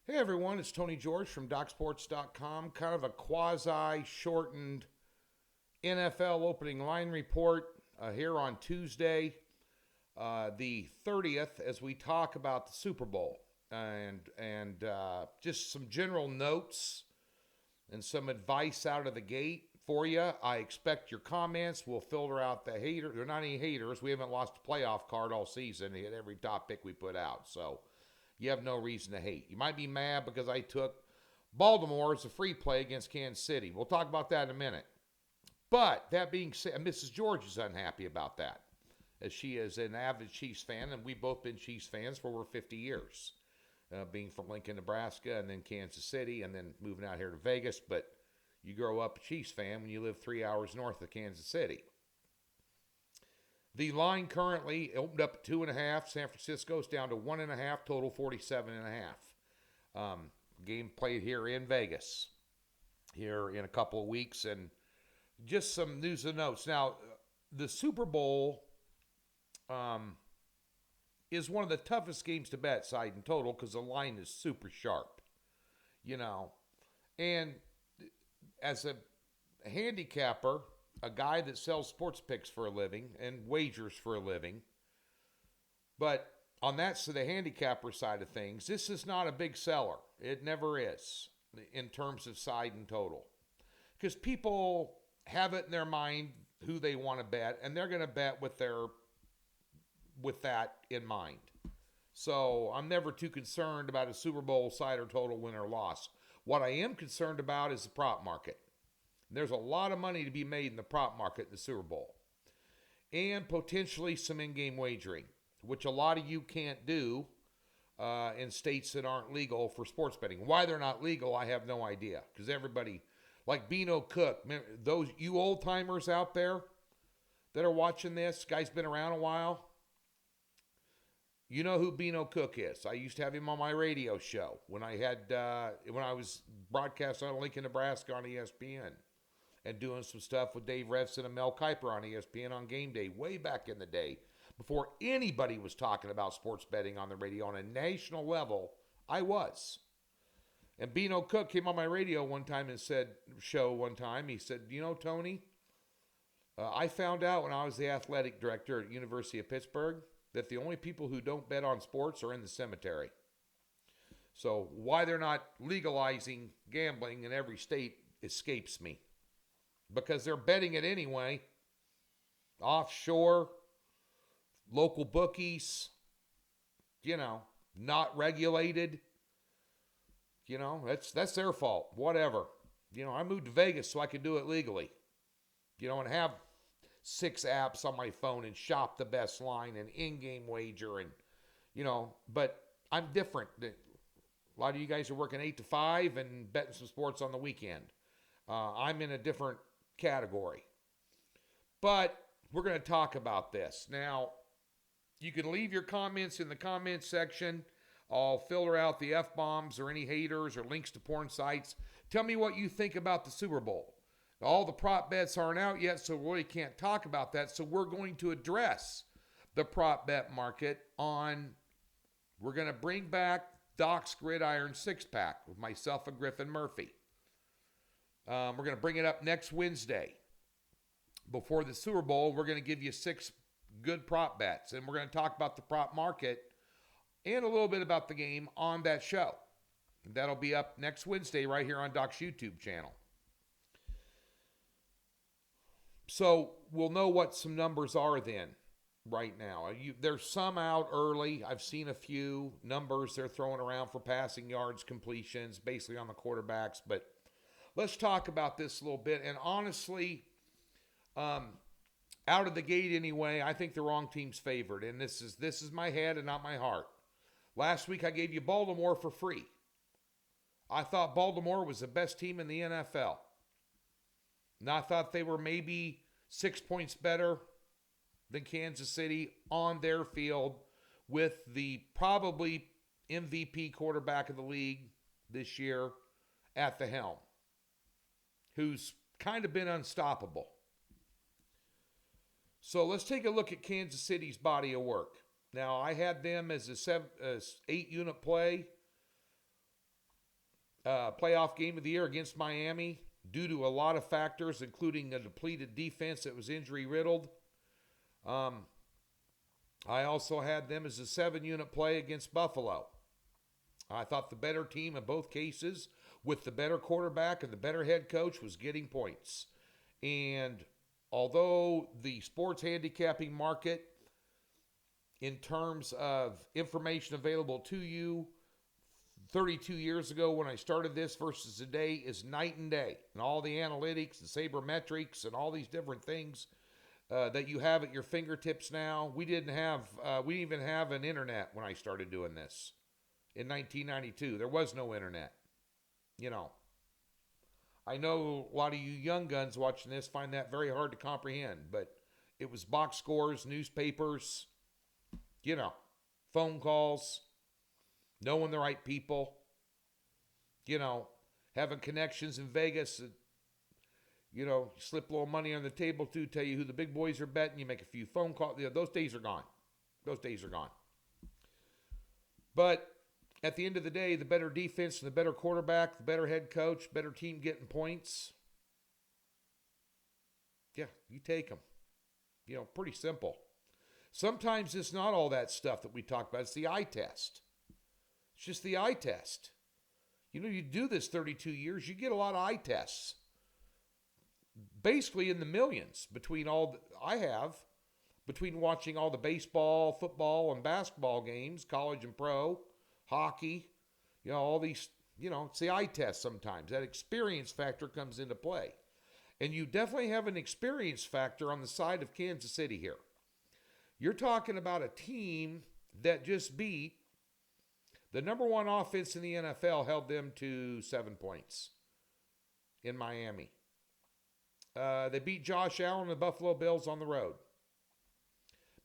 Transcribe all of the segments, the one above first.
Hey everyone, it's Tony George from DocSports.com. Kind of a quasi-shortened NFL opening line report here on Tuesday, the 30th, as we talk about the Super Bowl and just some general notes and some advice out of the gate for you. I expect your comments. We'll filter out the haters. There are not any haters. We haven't lost a playoff card all season. Hit every top pick we put out, so you have no reason to hate. You might be mad because I took Baltimore as a free play against Kansas City. We'll talk about that in a minute. But that being said, Mrs. George is unhappy about that, as she is an avid Chiefs fan, and we've both been Chiefs fans for over 50 years, being from Lincoln, Nebraska, and then Kansas City, and then moving out here to Vegas. But you grow up a Chiefs fan when you live 3 hours north of Kansas City. The line currently opened up at 2.5. San Francisco's down to 1.5. Total 47.5. Game played here in Vegas here in a couple of weeks. And just some news and notes. Now, the Super Bowl is one of the toughest games to bet, side and total, because the line is super sharp. And as a handicapper, a guy that sells sports picks for a living and wagers for a living. But on that, so the handicapper side of things, this is not a big seller. It never is in terms of side and total. Because people have it in their mind who they want to bet, and they're going to bet with that in mind. So I'm never too concerned about a Super Bowl side or total win or loss. What I am concerned about is the prop market. There's a lot of money to be made in the prop market in the Super Bowl. And potentially some in-game wagering, which a lot of you can't do in states that aren't legal for sports betting. Why they're not legal, I have no idea. Because everybody, like Beano Cook, those you old-timers out there that are watching this, guy's been around a while, you know who Beano Cook is. I used to have him on my radio show when I was broadcasting on Lincoln, Nebraska on ESPN. And doing some stuff with Dave Revson and Mel Kiper on ESPN on game day way back in the day. Before anybody was talking about sports betting on the radio on a national level, I was. And Beano Cook came on my radio one time and said, he said, Tony, I found out when I was the athletic director at University of Pittsburgh that the only people who don't bet on sports are in the cemetery. So why they're not legalizing gambling in every state escapes me. Because they're betting it anyway. Offshore, local bookies, not regulated. That's their fault. Whatever. I moved to Vegas so I could do it legally. And have 6 apps on my phone and shop the best line and in-game wager and, but I'm different. A lot of you guys are working 8 to 5 and betting some sports on the weekend. I'm in a different category. But we're going to talk about this. Now, you can leave your comments in the comments section. I'll filter out the F-bombs or any haters or links to porn sites. Tell me what you think about the Super Bowl. All the prop bets aren't out yet, so we really can't talk about that. So we're going to address the prop bet market we're going to bring back Doc's Gridiron 6-pack with myself and Griffin Murphy. We're going to bring it up next Wednesday. Before the Super Bowl, we're going to give you 6 good prop bets. And we're going to talk about the prop market and a little bit about the game on that show. And that'll be up next Wednesday right here on Doc's YouTube channel. So we'll know what some numbers are then right now. There's some out early. I've seen a few numbers they're throwing around for passing yards, completions, basically on the quarterbacks. But let's talk about this a little bit. And honestly, out of the gate anyway, I think the wrong team's favored. And this is my head and not my heart. Last week I gave you Baltimore for free. I thought Baltimore was the best team in the NFL. And I thought they were maybe 6 points better than Kansas City on their field with the probably MVP quarterback of the league this year at the helm, who's kind of been unstoppable. So let's take a look at Kansas City's body of work. Now, I had them as a 8-unit play. playoff game of the year against Miami due to a lot of factors, including a depleted defense that was injury-riddled. I also had them as a 7-unit play against Buffalo. I thought the better team in both cases, with the better quarterback and the better head coach, was getting points. And although the sports handicapping market, in terms of information available to you 32 years ago when I started this versus today, is night and day. And all the analytics and sabermetrics and all these different things that you have at your fingertips now. We didn't even have an internet when I started doing this in 1992. There was no internet. You know, I know a lot of you young guns watching this find that very hard to comprehend, but it was box scores, newspapers, you know, phone calls, knowing the right people, you know, having connections in Vegas, you know, you slip a little money on the table to tell you who the big boys are betting, you make a few phone calls. You know, those days are gone. Those days are gone. But at the end of the day, the better defense and the better quarterback, the better head coach, better team getting points. Yeah, you take them. You know, pretty simple. Sometimes it's not all that stuff that we talk about. It's the eye test. It's just the eye test. You know, you do this 32 years, you get a lot of eye tests. Basically in the millions between between watching all the baseball, football, and basketball games, college and pro, hockey, you know, all these, you know, it's the eye test sometimes. That experience factor comes into play. And you definitely have an experience factor on the side of Kansas City here. You're talking about a team that just beat the number one offense in the NFL, held them to 7 points in Miami. They beat Josh Allen and the Buffalo Bills on the road.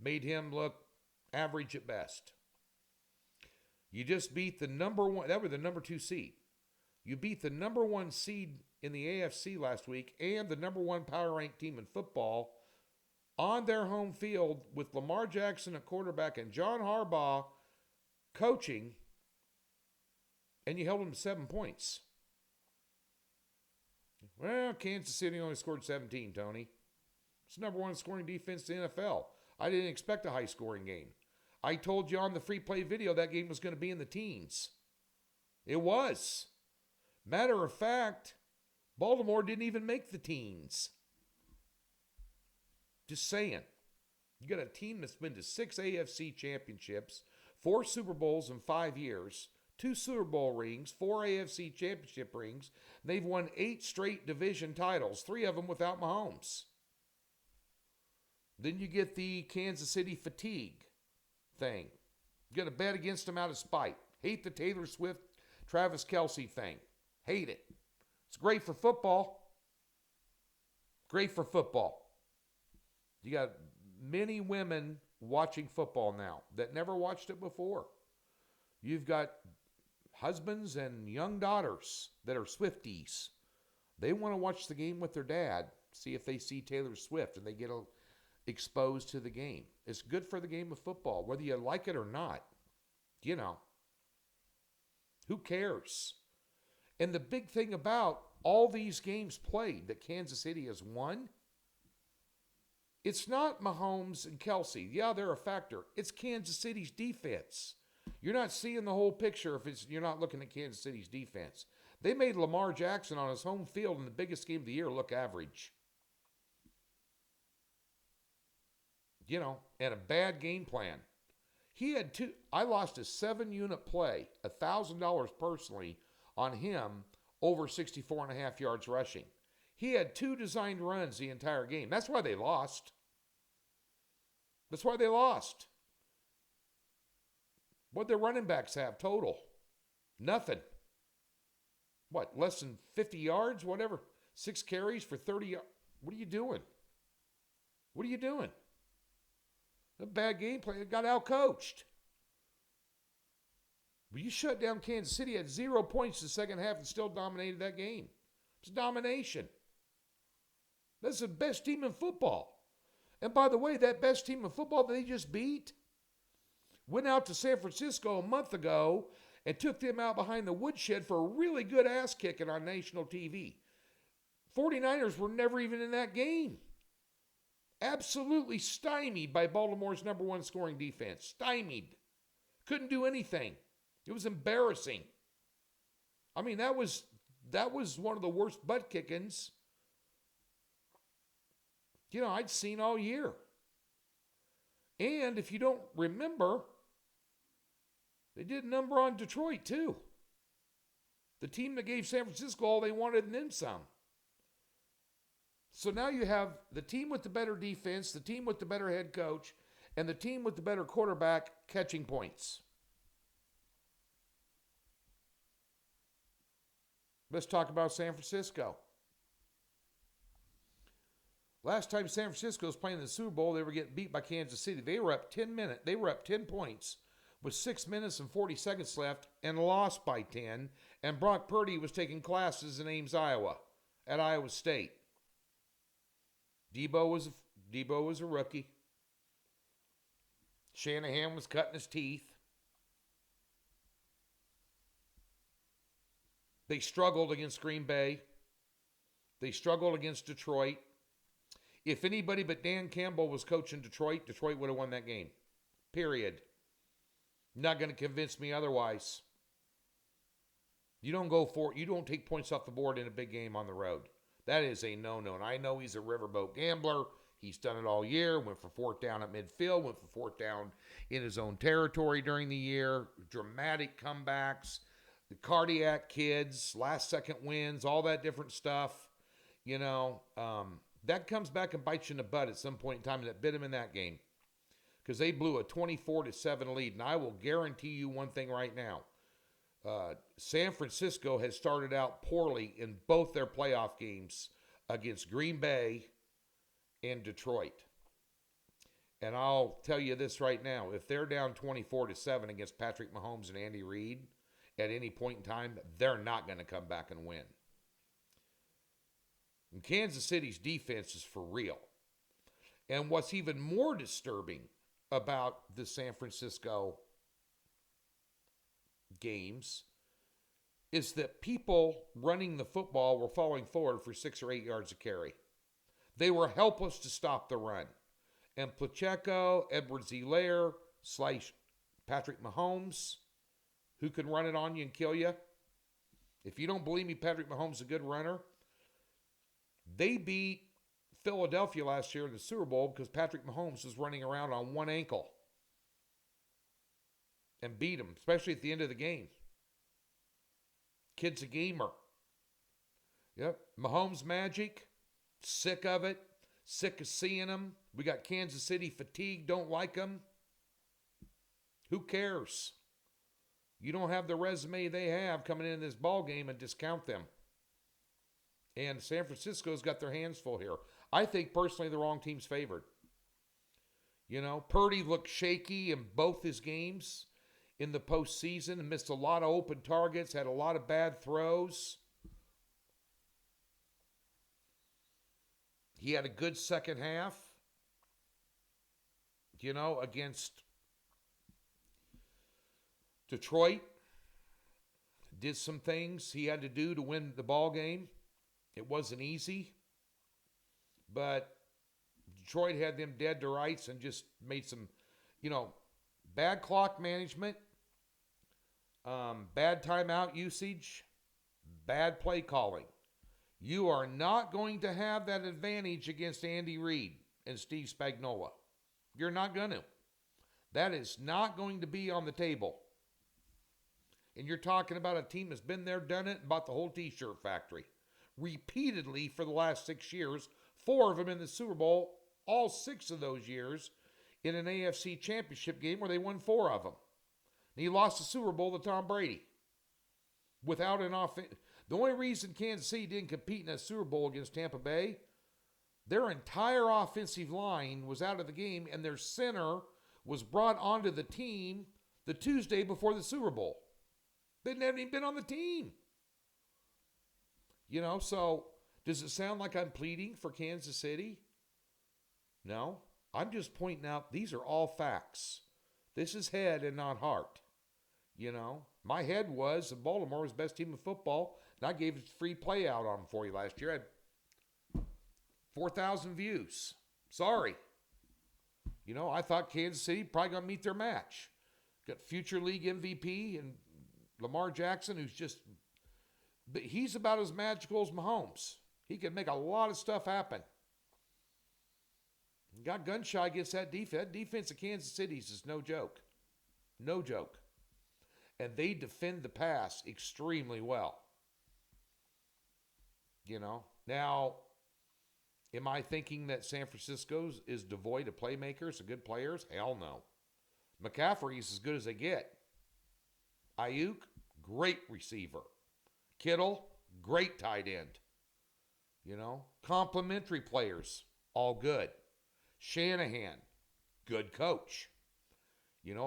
Made him look average at best. You just beat the number one, that was the number 2 seed. You beat the number 1 seed in the AFC last week and the number 1 power ranked team in football on their home field with Lamar Jackson at quarterback and John Harbaugh coaching, and you held them to 7 points. Well, Kansas City only scored 17, Tony. It's the number 1 scoring defense in the NFL. I didn't expect a high-scoring game. I told you on the free play video that game was going to be in the teens. It was. Matter of fact, Baltimore didn't even make the teens. Just saying. You got a team that's been to 6 AFC championships, 4 Super Bowls in 5 years, 2 Super Bowl rings, 4 AFC championship rings. They've won 8 straight division titles, 3 of them without Mahomes. Then you get the Kansas City fatigue thing. You got to bet against them out of spite. Hate the Taylor Swift, Travis Kelce thing. Hate it. It's great for football. Great for football. You got many women watching football now that never watched it before. You've got husbands and young daughters that are Swifties. They want to watch the game with their dad, see if they see Taylor Swift, and they get exposed to the game. It's good for the game of football, whether you like it or not. You know, who cares? And the big thing about all these games played that Kansas City has won, it's not Mahomes and Kelce. Yeah, they're a factor. It's Kansas City's defense. You're not seeing the whole picture if you're not looking at Kansas City's defense. They made Lamar Jackson on his home field in the biggest game of the year look average. You know, and a bad game plan. I lost a 7-unit play, $1,000 personally, on him over 64.5 yards rushing. He had 2 designed runs the entire game. That's why they lost. That's why they lost. What'd their running backs have total? Nothing. What, less than 50 yards? Whatever. 6 carries for 30 yards. What are you doing? What are you doing? A bad game plan. It got out-coached. But you shut down Kansas City, had 0 points in the second half and still dominated that game. It's domination. That's the best team in football. And by the way, that best team in football that they just beat went out to San Francisco a month ago and took them out behind the woodshed for a really good ass kicking on national TV. 49ers were never even in that game. Absolutely stymied by Baltimore's number one scoring defense. Stymied. Couldn't do anything. It was embarrassing. I mean, that was one of the worst butt kickings, I'd seen all year. And if you don't remember, they did a number on Detroit too. The team that gave San Francisco all they wanted and then some. So now you have the team with the better defense, the team with the better head coach, and the team with the better quarterback catching points. Let's talk about San Francisco. Last time San Francisco was playing in the Super Bowl, they were getting beat by Kansas City. They were up 10 points with 6 minutes and 40 seconds left and lost by 10. And Brock Purdy was taking classes in Ames, Iowa, at Iowa State. Debo was a rookie. Shanahan was cutting his teeth. They struggled against Green Bay. They struggled against Detroit. If anybody but Dan Campbell was coaching Detroit, Detroit would have won that game. Period. Not going to convince me otherwise. You don't take points off the board in a big game on the road. That is a no-no. And I know he's a riverboat gambler. He's done it all year. Went for fourth down at midfield. Went for fourth down in his own territory during the year. Dramatic comebacks. The cardiac kids. Last-second wins. All that different stuff. That comes back and bites you in the butt at some point in time. And that bit him in that game. Because they blew a 24-7 lead. And I will guarantee you one thing right now. San Francisco has started out poorly in both their playoff games against Green Bay and Detroit. And I'll tell you this right now. If they're down 24-7 against Patrick Mahomes and Andy Reid at any point in time, they're not going to come back and win. And Kansas City's defense is for real. And what's even more disturbing about the San Francisco games is that people running the football were falling forward for 6 or 8 yards of carry. They were helpless to stop the run. And Pacheco, Edwards-Helaire / Patrick Mahomes, who can run it on you and kill you. If you don't believe me, Patrick Mahomes is a good runner. They beat Philadelphia last year in the Super Bowl because Patrick Mahomes was running around on one ankle and beat him, especially at the end of the game. Kid's a gamer. Yep. Mahomes magic. Sick of it. Sick of seeing him. We got Kansas City fatigue. Don't like him. Who cares? You don't have the resume they have coming in this ball game and discount them. And San Francisco's got their hands full here. I think personally the wrong team's favored. Purdy looked shaky in both his games in the postseason and missed a lot of open targets, had a lot of bad throws. He had a good second half, against Detroit. Did some things he had to do to win the ball game. It wasn't easy, but Detroit had them dead to rights and just made some, bad clock management, bad timeout usage, bad play calling. You are not going to have that advantage against Andy Reid and Steve Spagnuolo. You're not going to. That is not going to be on the table. And you're talking about a team that's been there, done it, and bought the whole T-shirt factory. Repeatedly for the last 6 years, 4 of them in the Super Bowl, all 6 of those years in an AFC championship game where they won 4 of them. And he lost the Super Bowl to Tom Brady. Without an offense. The only reason Kansas City didn't compete in that Super Bowl against Tampa Bay, their entire offensive line was out of the game and their center was brought onto the team the Tuesday before the Super Bowl. They hadn't even been on the team. So does it sound like I'm pleading for Kansas City? No. I'm just pointing out these are all facts. This is head and not heart. My head was that Baltimore was the best team in football, and I gave a free play out on them for you last year. I had 4,000 views. Sorry. I thought Kansas City probably going to meet their match. Got future league MVP and Lamar Jackson, but he's about as magical as Mahomes. He can make a lot of stuff happen. Got gun shy against that defense. That defense of Kansas City's is no joke. No joke. And they defend the pass extremely well. Now, am I thinking that San Francisco is devoid of playmakers and good players? Hell no. McCaffrey's as good as they get. Ayuk, great receiver. Kittle, great tight end. Complementary players, all good. Shanahan, good coach.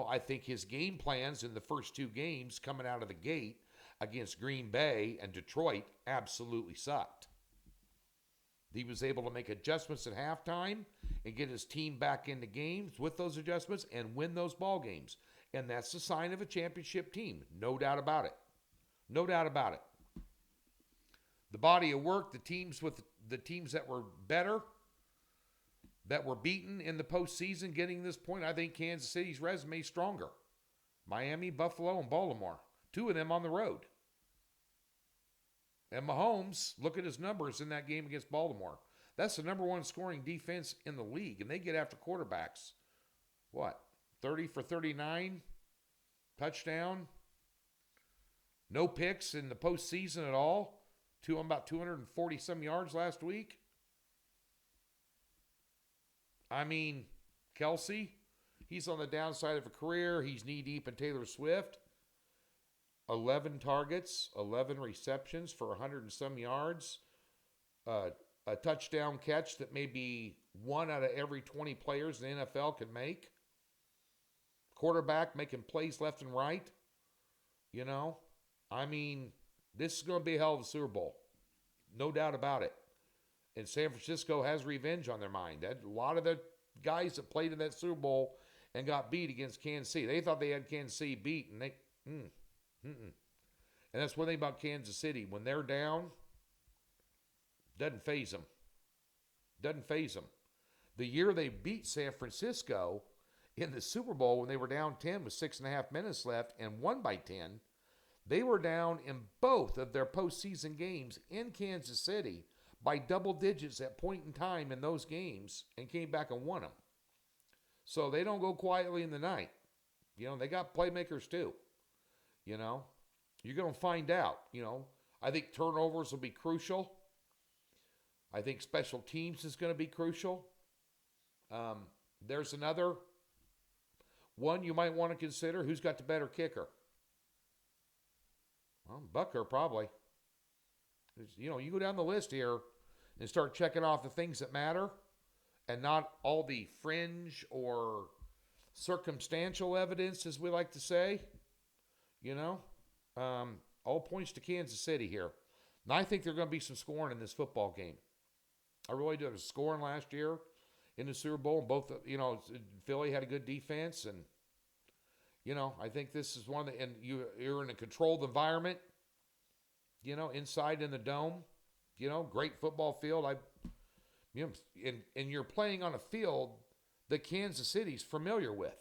I think his game plans in the first two games coming out of the gate against Green Bay and Detroit absolutely sucked. He was able to make adjustments at halftime and get his team back into games with those adjustments and win those ball games. And that's the sign of a championship team. No doubt about it. No doubt about it. The body of work, the teams that were better, that were beaten in the postseason getting this point, I think Kansas City's resume is stronger. Miami, Buffalo, and Baltimore. Two of them on the road. And Mahomes, look at his numbers in that game against Baltimore. That's the number one scoring defense in the league. And they get after quarterbacks. 30 for 39? Touchdown? No picks in the postseason at all? About 240 some yards last week? Kelsey, he's on the downside of a career. He's knee-deep in Taylor Swift. 11 targets, 11 receptions for 100 and some yards. A touchdown catch that maybe one out of every 20 players in the NFL can make. Quarterback making plays left and right. This is going to be a hell of a Super Bowl. No doubt about it. And San Francisco has revenge on their mind. A lot of the guys that played in that Super Bowl and got beat against Kansas City, they thought they had Kansas City beat, and and that's one thing about Kansas City. When they're down, doesn't faze them. Doesn't faze them. The year they beat San Francisco in the Super Bowl when they were down 10 with 6.5 minutes left and won by 10, they were down in both of their postseason games in Kansas City by double digits at point in time in those games and came back and won them. So they don't go quietly in the night. They got playmakers too. You're going to find out. I think turnovers will be crucial. I think special teams is going to be crucial. There's another one you might want to consider. Who's got the better kicker? Well, Bucker probably. You go down the list here and start checking off the things that matter and not all the fringe or circumstantial evidence, as we like to say. All points to Kansas City here. And I think there's going to be some scoring in this football game. I really do. There was scoring last year in the Super Bowl. Both, Philly had a good defense. And, I think this is one of the, and you're in a controlled environment, inside in the dome, great football field. And you're playing on a field that Kansas City's familiar with.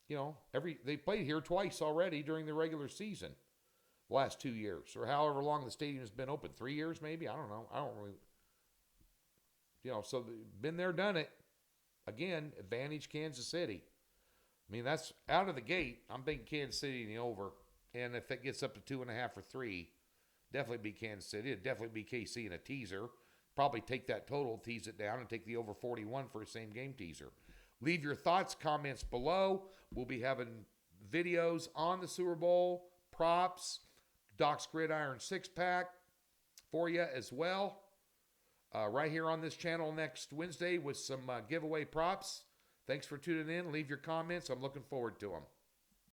They played here twice already during the regular season, the last 2 years, or however long the stadium has been open, 3 years maybe. I don't know. I don't really, so been there, done it. Again, advantage Kansas City. That's out of the gate. I'm thinking Kansas City in the over, and if it gets up to 2.5 or 3, definitely be Kansas City. It'd definitely be KC in a teaser. Probably take that total, tease it down, and take the over 41 for a same game teaser. Leave your thoughts, comments below. We'll be having videos on the Super Bowl, props, Doc's Gridiron 6-pack for you as well. Right here on this channel next Wednesday with some giveaway props. Thanks for tuning in. Leave your comments. I'm looking forward to them.